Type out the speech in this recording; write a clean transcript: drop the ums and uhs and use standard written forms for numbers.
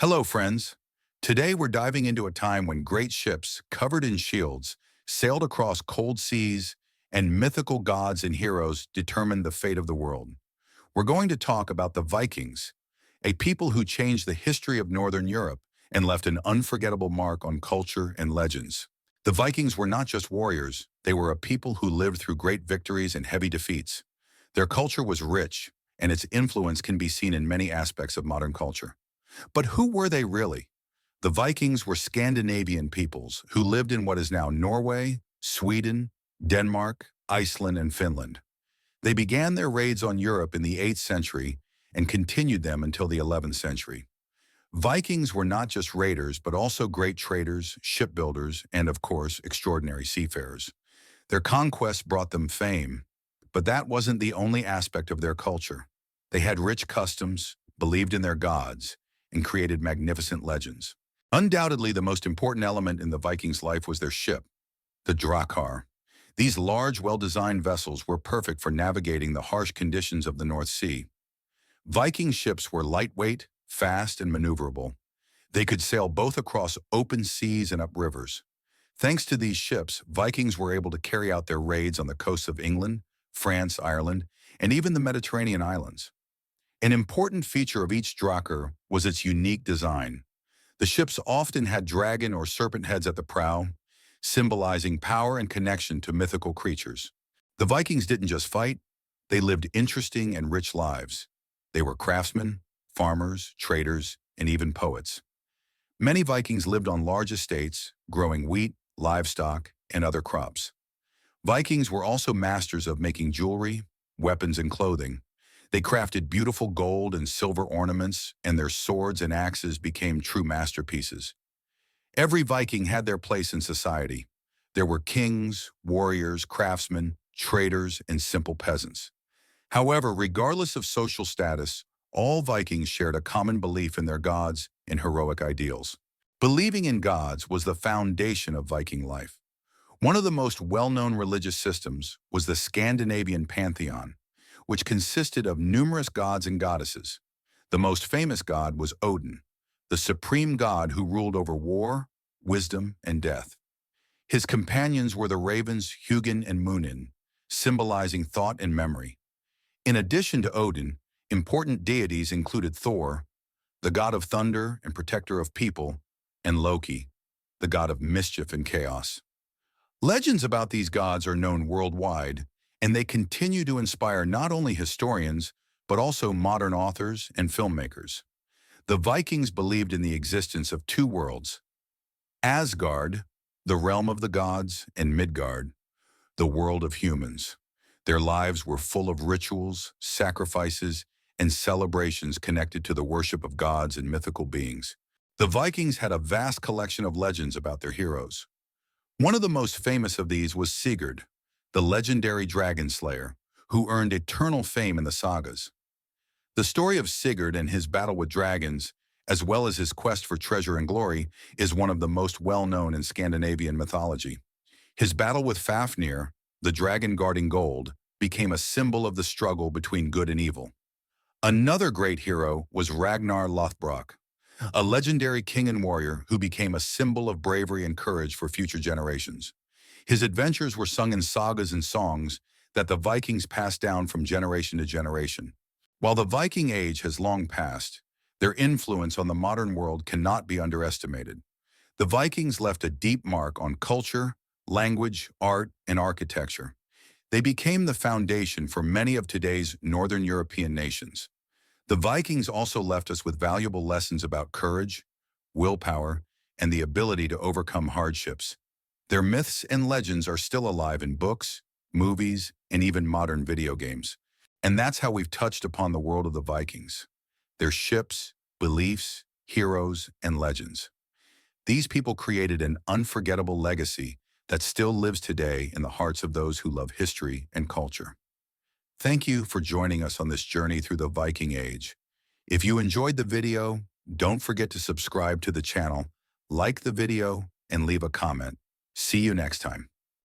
Hello, friends. Today we're diving into a time when great ships, covered in shields, sailed across cold seas, and mythical gods and heroes determined the fate of the world. We're going to talk about the Vikings, a people who changed the history of Northern Europe and left an unforgettable mark on culture and legends. The Vikings were not just warriors, they were a people who lived through great victories and heavy defeats. Their culture was rich, and its influence can be seen in many aspects of modern culture. But who were they really? The Vikings were Scandinavian peoples who lived in what is now Norway, Sweden, Denmark, Iceland, and Finland. They began their raids on Europe in the 8th century and continued them until the 11th century. Vikings were not just raiders, but also great traders, shipbuilders, and of course, extraordinary seafarers. Their conquests brought them fame, but that wasn't the only aspect of their culture. They had rich customs, believed in their gods, and created magnificent legends. Undoubtedly, the most important element in the Vikings' life was their ship, the drakkar. These large, well-designed vessels were perfect for navigating the harsh conditions of the North Sea. Viking ships were lightweight, fast, and maneuverable. They could sail both across open seas and up rivers. Thanks to these ships, Vikings were able to carry out their raids on the coasts of England, France, Ireland, and even the Mediterranean islands. An important feature of each drakkar was its unique design. The ships often had dragon or serpent heads at the prow, symbolizing power and connection to mythical creatures. The Vikings didn't just fight, they lived interesting and rich lives. They were craftsmen, farmers, traders, and even poets. Many Vikings lived on large estates, growing wheat, livestock, and other crops. Vikings were also masters of making jewelry, weapons, and clothing. They crafted beautiful gold and silver ornaments, and their swords and axes became true masterpieces. Every Viking had their place in society. There were kings, warriors, craftsmen, traders, and simple peasants. However, regardless of social status, all Vikings shared a common belief in their gods and heroic ideals. Believing in gods was the foundation of Viking life. One of the most well-known religious systems was the Scandinavian pantheon, which consisted of numerous gods and goddesses. The most famous god was Odin, the supreme god who ruled over war, wisdom, and death. His companions were the ravens Hugin and Munin, symbolizing thought and memory. In addition to Odin, important deities included Thor, the god of thunder and protector of people, and Loki, the god of mischief and chaos. Legends about these gods are known worldwide, and they continue to inspire not only historians, but also modern authors and filmmakers. The Vikings believed in the existence of two worlds: Asgard, the realm of the gods, and Midgard, the world of humans. Their lives were full of rituals, sacrifices, and celebrations connected to the worship of gods and mythical beings. The Vikings had a vast collection of legends about their heroes. One of the most famous of these was Sigurd, the legendary dragon slayer, who earned eternal fame in the sagas. The story of Sigurd and his battle with dragons, as well as his quest for treasure and glory, is one of the most well-known in Scandinavian mythology. His battle with Fafnir, the dragon guarding gold, became a symbol of the struggle between good and evil. Another great hero was Ragnar Lothbrok, a legendary king and warrior who became a symbol of bravery and courage for future generations. His adventures were sung in sagas and songs that the Vikings passed down from generation to generation. While the Viking age has long passed, their influence on the modern world cannot be underestimated. The Vikings left a deep mark on culture, language, art, and architecture. They became the foundation for many of today's Northern European nations. The Vikings also left us with valuable lessons about courage, willpower, and the ability to overcome hardships. Their myths and legends are still alive in books, movies, and even modern video games. And that's how we've touched upon the world of the Vikings, their ships, beliefs, heroes, and legends. These people created an unforgettable legacy that still lives today in the hearts of those who love history and culture. Thank you for joining us on this journey through the Viking Age. If you enjoyed the video, don't forget to subscribe to the channel, like the video, and leave a comment. See you next time.